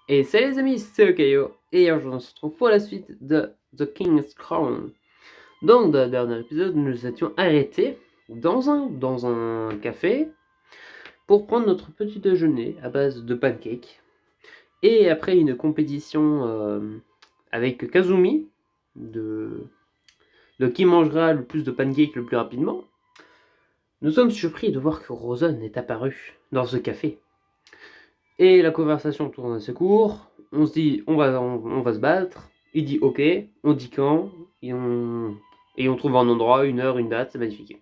Et salut les amis, c'est Okayo, et aujourd'hui on se retrouve pour la suite de The King's Crown. Donc dans le dernier épisode, nous nous étions arrêtés dans un café pour prendre notre petit déjeuner à base de pancakes. Et après une compétition avec Kazumi, de qui mangera le plus de pancakes le plus rapidement, nous sommes surpris de voir que Rosen est apparu dans ce café. Et la conversation tourne assez court. On se dit, on va se battre. Il dit ok, on dit quand, et on trouve un endroit, une heure, une date, c'est magnifique.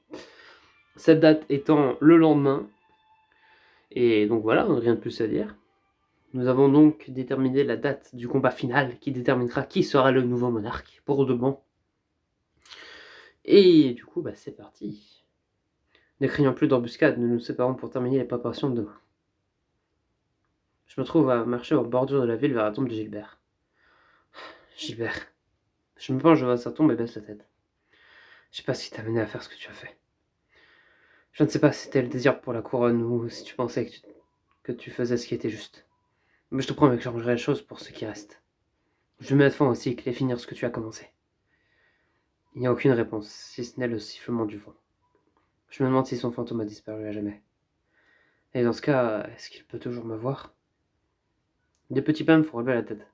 Cette date étant le lendemain, et donc voilà, rien de plus à dire. Nous avons donc déterminé la date du combat final qui déterminera qui sera le nouveau monarque pour de bon. Et du coup, c'est parti. Ne craignant plus d'embuscade, nous nous séparons pour terminer les préparations de demain. Je me trouve à marcher en bordure de la ville vers la tombe de Gilbert. Gilbert. Je me penche devant sa tombe et baisse la tête. Je sais pas ce qui t'a mené à faire ce que tu as fait. Je ne sais pas si c'était le désir pour la couronne ou si tu pensais que tu faisais ce qui était juste. Mais je te promets que j'arrangerai les choses pour ce qui reste. Je vais mettre fin au cycle et finir ce que tu as commencé. Il n'y a aucune réponse, si ce n'est le sifflement du vent. Je me demande si son fantôme a disparu à jamais. Et dans ce cas, est-ce qu'il peut toujours me voir? Des petits pas me font relever la tête.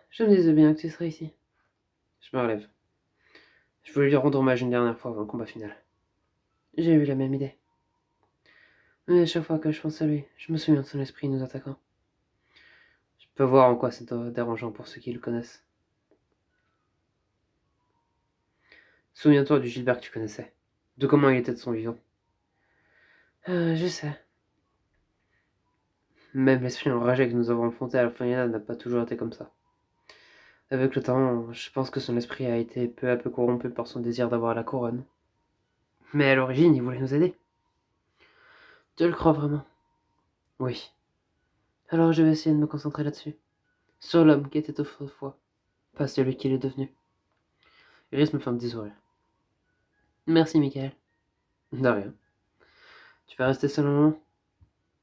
Je me disais bien que tu serais ici. Je me relève. Je voulais lui rendre hommage une dernière fois avant le combat final. J'ai eu la même idée. Mais à chaque fois que je pense à lui, je me souviens de son esprit nous attaquant. Je peux voir en quoi c'est dérangeant pour ceux qui le connaissent. Souviens-toi du Gilbert que tu connaissais. De comment il était de son vivant. Je sais. Même l'esprit enragé que nous avons affronté à la Floriana n'a pas toujours été comme ça. Avec le temps, je pense que son esprit a été peu à peu corrompu par son désir d'avoir la couronne. Mais à l'origine, il voulait nous aider. Tu le crois vraiment? Oui. Alors je vais essayer de me concentrer là-dessus. Sur l'homme qui était autrefois, pas celui qu'il est devenu. Iris me fait un petit sourire. Merci, Michael. De rien. Tu vas rester seul un moment?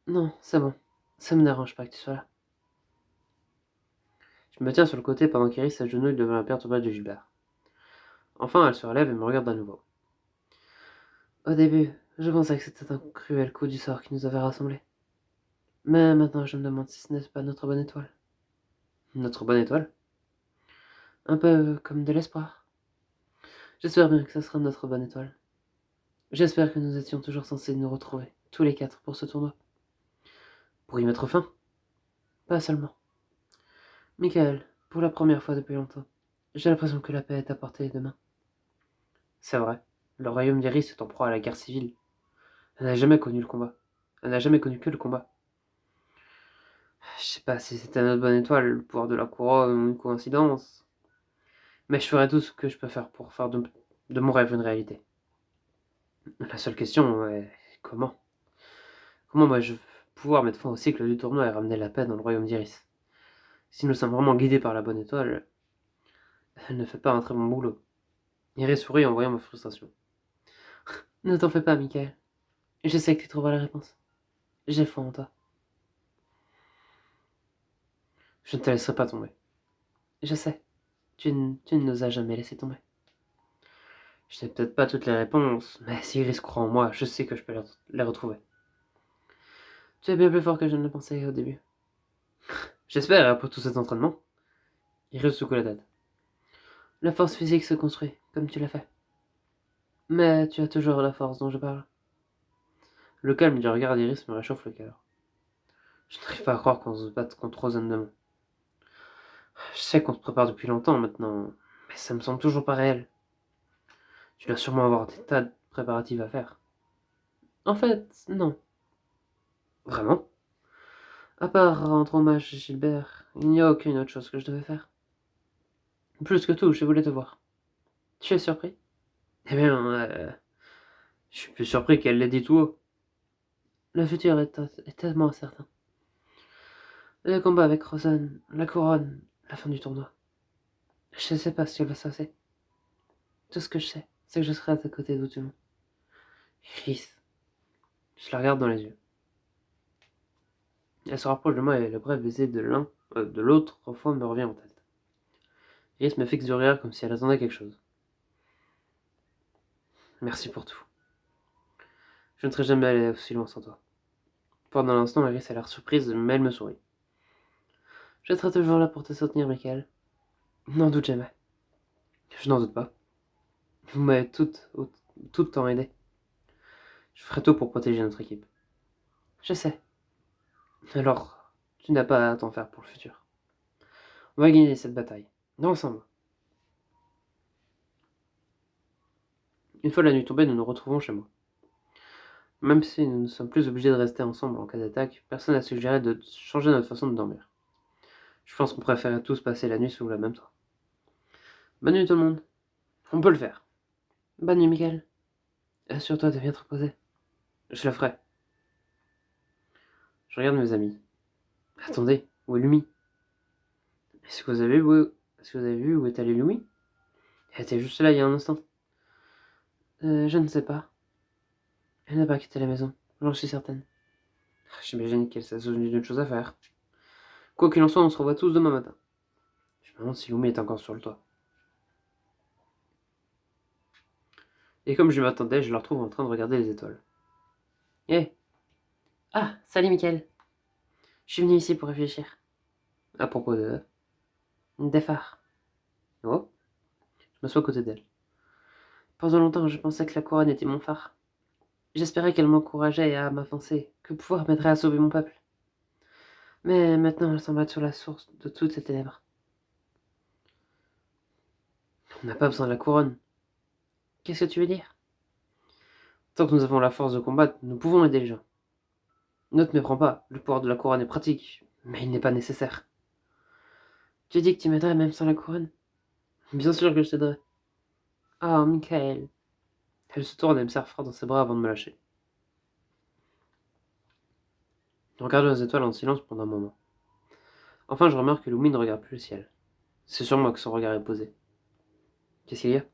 Non, c'est bon. Ça me dérange pas que tu sois là. Je me tiens sur le côté pendant qu'Iris s'agenouille devant la perturbation de Gilbert. Enfin, elle se relève et me regarde à nouveau. Au début, je pensais que c'était un cruel coup du sort qui nous avait rassemblés. Mais maintenant, je me demande si ce n'est pas notre bonne étoile. Notre bonne étoile? Un peu comme de l'espoir. J'espère bien que ce sera notre bonne étoile. J'espère que nous étions toujours censés nous retrouver, tous les quatre, pour ce tournoi. Pour y mettre fin? Pas seulement. Michael, pour la première fois depuis longtemps, j'ai l'impression que la paix est à portée des mains. C'est vrai, le royaume d'Iris est en proie à la guerre civile. Elle n'a jamais connu le combat. Elle n'a jamais connu que le combat. Je sais pas si c'était notre bonne étoile, le pouvoir de la couronne ou une coïncidence, mais je ferai tout ce que je peux faire pour faire de mon rêve une réalité. La seule question est comment? Comment vais-je pouvoir mettre fin au cycle du tournoi et ramener la paix dans le royaume d'Iris? Si nous sommes vraiment guidés par la bonne étoile, elle ne fait pas un très bon boulot. Iris sourit en voyant ma frustration. Ne t'en fais pas, Michael. Je sais que tu trouveras la réponse. J'ai foi en toi. Je ne te laisserai pas tomber. Je sais. Tu ne nous as jamais laissé tomber. Je n'ai peut-être pas toutes les réponses, mais si Iris croit en moi, je sais que je peux les retrouver. Tu es bien plus fort que je ne le pensais au début. J'espère, après tout cet entraînement. Iris secoue la tête. La force physique se construit, comme tu l'as fait. Mais tu as toujours la force dont je parle. Le calme du regard d'Iris me réchauffe le cœur. Je n'arrive pas à croire qu'on se batte contre Rosen demain. Je sais qu'on se prépare depuis longtemps maintenant, mais ça me semble toujours pas réel. Tu dois sûrement avoir des tas de préparatifs à faire. En fait, non. Vraiment? À part rendre hommage à Gilbert, il n'y a aucune autre chose que je devais faire. Plus que tout, je voulais te voir. Tu es surpris? Eh bien, je suis plus surpris qu'elle l'ait dit tout haut. Le futur est tellement incertain. Le combat avec Rosen, la couronne, la fin du tournoi. Je ne sais pas ce qui va se passer. Tout ce que je sais, c'est que je serai à tes côtés d'où tu veux. Chris. Je la regarde dans les yeux. Elle se rapproche de moi et le bref baiser de l'autre fois me revient en tête. Iris me fixe du regard comme si elle attendait quelque chose. Merci pour tout. Je ne serais jamais allé aussi loin sans toi. Pendant l'instant, Iris a l'air surprise, mais elle me sourit. Je serai toujours là pour te soutenir, Michael. N'en doute jamais. Je n'en doute pas. Vous m'avez tout le temps aidé. Je ferai tout pour protéger notre équipe. Je sais. Alors, tu n'as pas à t'en faire pour le futur. On va gagner cette bataille. Ensemble. Une fois la nuit tombée, nous nous retrouvons chez moi. Même si nous ne sommes plus obligés de rester ensemble en cas d'attaque, personne n'a suggéré de changer notre façon de dormir. Je pense qu'on préférait tous passer la nuit sous la même toit. Bonne nuit tout le monde. On peut le faire. Bonne nuit, Michael. Assure-toi de bien te reposer. Je le ferai. Je regarde mes amis. Attendez, où est Lumi? Est-ce que vous avez vu où est allée Lumi? Elle était juste là il y a un instant. Je ne sais pas. Elle n'a pas quitté la maison, j'en suis certaine. J'imagine qu'elle s'est souvenue d'une chose à faire. Quoi qu'il en soit, on se revoit tous demain matin. Je me demande si Lumi est encore sur le toit. Et comme je m'attendais, je la retrouve en train de regarder les étoiles. Eh! Ah, salut Mickaël. Je suis venu ici pour réfléchir. À propos des phares. Oh, je m'assois à côté d'elle. Pendant longtemps, je pensais que la couronne était mon phare. J'espérais qu'elle m'encourageait à m'avancer, que le pouvoir m'aiderait à sauver mon peuple. Mais maintenant, elle semble être sur la source de toutes ces ténèbres. On n'a pas besoin de la couronne. Qu'est-ce que tu veux dire? Tant que nous avons la force de combattre, nous pouvons aider les gens. Ne te méprends pas, le pouvoir de la couronne est pratique, mais il n'est pas nécessaire. Tu dis que tu m'aiderais même sans la couronne? Bien sûr que je t'aiderai. Ah, Michael. Elle se tourne et me serre fort dans ses bras avant de me lâcher. Nous regardons les étoiles en silence pendant un moment. Enfin, je remarque que Lumi ne regarde plus le ciel. C'est sur moi que son regard est posé. Qu'est-ce qu'il y a?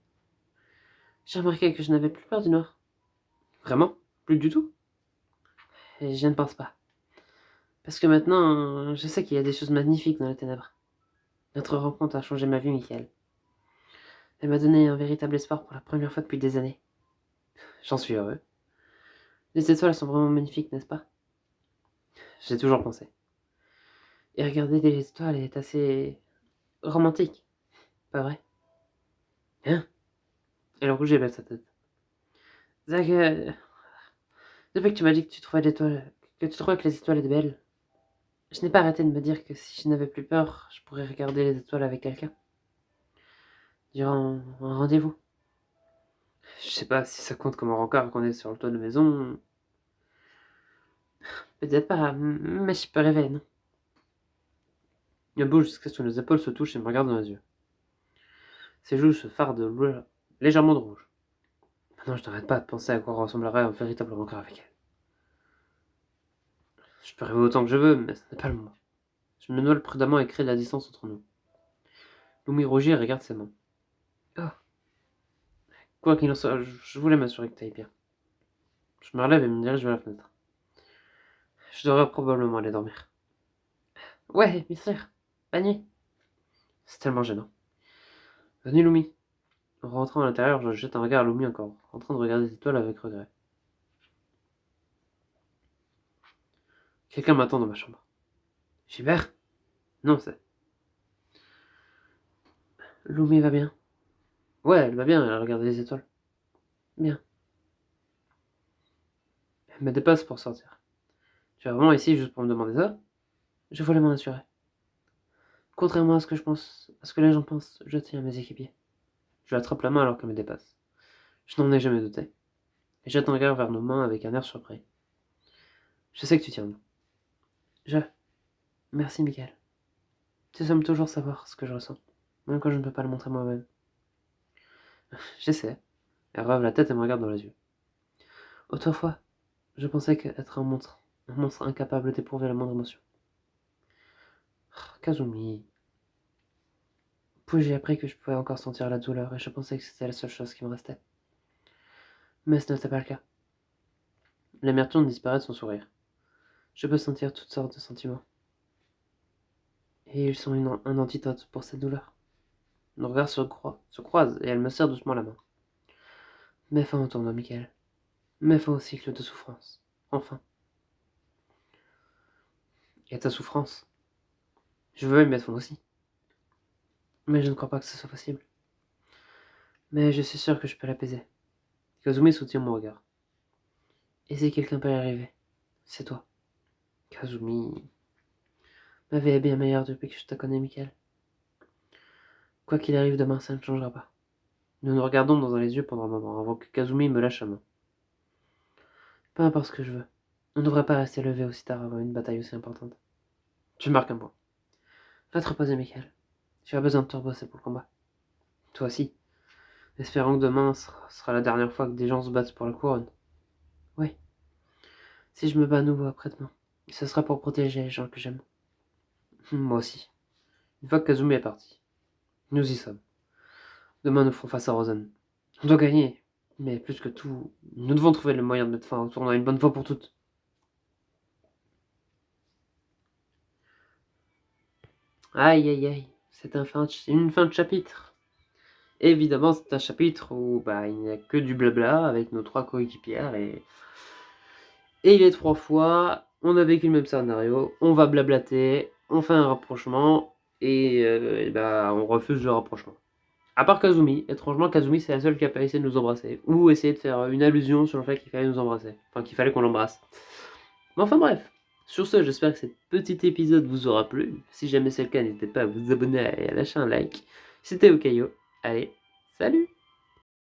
J'ai remarqué que je n'avais plus peur du noir. Vraiment? Plus du tout? Et je ne pense pas. Parce que maintenant, je sais qu'il y a des choses magnifiques dans les ténèbres. Notre rencontre a changé ma vie, Michael. Elle m'a donné un véritable espoir pour la première fois depuis des années. J'en suis heureux. Les étoiles sont vraiment magnifiques, n'est-ce pas? J'ai toujours pensé. Et regarder des étoiles est assez romantique, pas vrai? Hein? Elle rougit et baisse sa tête. Zach, depuis que tu m'as dit que tu trouvais que les étoiles étaient belles, je n'ai pas arrêté de me dire que si je n'avais plus peur, je pourrais regarder les étoiles avec quelqu'un. Durant un rendez-vous. Je sais pas si ça compte comme un rencard qu'on est sur le toit de maison. Peut-être pas, mais je peux rêver, non? Il bouge jusqu'à ce que nos épaules se touchent et me regarde dans les yeux. Ses joues se fardent légèrement de rouge. Maintenant, je n'arrête pas de penser à quoi ressemblerait un véritable rencard avec elle. Je peux rêver autant que je veux, mais ce n'est pas le moment. Je me noie prudemment et crée de la distance entre nous. Lumi rougit et regarde ses mains. Oh. Quoi qu'il en soit, je voulais m'assurer que tu ailles bien. Je me relève et me dirige vers la fenêtre. Je devrais probablement aller dormir. Ouais, bien sûr. Bonne nuit. C'est tellement gênant. Bonne nuit, Lumi. En rentrant à l'intérieur, je jette un regard à Lumi encore, en train de regarder les étoiles avec regret. Quelqu'un m'attend dans ma chambre. Gilbert? Non, c'est... Lumi va bien. Ouais, elle va bien, elle regarde les étoiles. Bien. Elle me dépasse pour sortir. Tu es vraiment ici juste pour me demander ça? Je voulais m'en assurer. Contrairement à ce que à ce que les gens pensent, je tiens à mes équipiers. Je lui attrape la main alors qu'elle me dépasse. Je n'en ai jamais douté. Et jette un regard vers nos mains avec un air surpris. Je sais que tu tiens de nous. Je... Merci, Michael. Tu sembles toujours savoir ce que je ressens, même quand je ne peux pas le montrer moi-même. J'essaie. Elle relève la tête et me regarde dans les yeux. Autrefois, je pensais qu'être un monstre incapable d'éprouver la moindre émotion. Kazumi. Puis j'ai appris que je pouvais encore sentir la douleur et je pensais que c'était la seule chose qui me restait. Mais ce n'était pas le cas. L'amertume disparaît de son sourire. Je peux sentir toutes sortes de sentiments. Et ils sont un antidote pour cette douleur. Nos regards se croisent et elle me serre doucement la main. Mets fin au tournoi, Michael. Mets fin au cycle de souffrance. Enfin. Et à ta souffrance. Je veux y mettre fin aussi. Mais je ne crois pas que ce soit possible. Mais je suis sûr que je peux l'apaiser. Kazumi soutient mon regard. Et si quelqu'un peut y arriver, c'est toi. Kazumi. Ma vie est bien meilleure depuis que je te connais, Michael. Quoi qu'il arrive demain, ça ne changera pas. Nous nous regardons dans les yeux pendant un moment avant que Kazumi me lâche la main. Peu importe ce que je veux. On ne devrait pas rester levé aussi tard avant une bataille aussi importante. Tu marques un point. Va te reposer, Michael. Tu as besoin de te reposer pour le combat. Toi aussi. Espérons que demain sera la dernière fois que des gens se battent pour la couronne. Oui. Si je me bats à nouveau après-demain, ce sera pour protéger les gens que j'aime. Moi aussi. Une fois que Kazumi est parti, nous y sommes. Demain, nous ferons face à Rosen. On doit gagner. Mais plus que tout, nous devons trouver le moyen de mettre fin au tournoi une bonne fois pour toutes. Aïe aïe aïe, c'est une fin de chapitre. Évidemment, c'est un chapitre où il n'y a que du blabla avec nos 3 coéquipières et les 3 fois, on a vécu le même scénario, on va blablater, on fait un rapprochement et on refuse le rapprochement. À part Kazumi, étrangement, Kazumi c'est la seule qui a pas essayé de nous embrasser ou essayé de faire une allusion sur le fait qu'il fallait nous embrasser, enfin qu'il fallait qu'on l'embrasse. Mais enfin bref, sur ce, j'espère que cet petit épisode vous aura plu. Si jamais c'est le cas, n'hésitez pas à vous abonner et à lâcher un like. C'était Okayo. Allez, salut!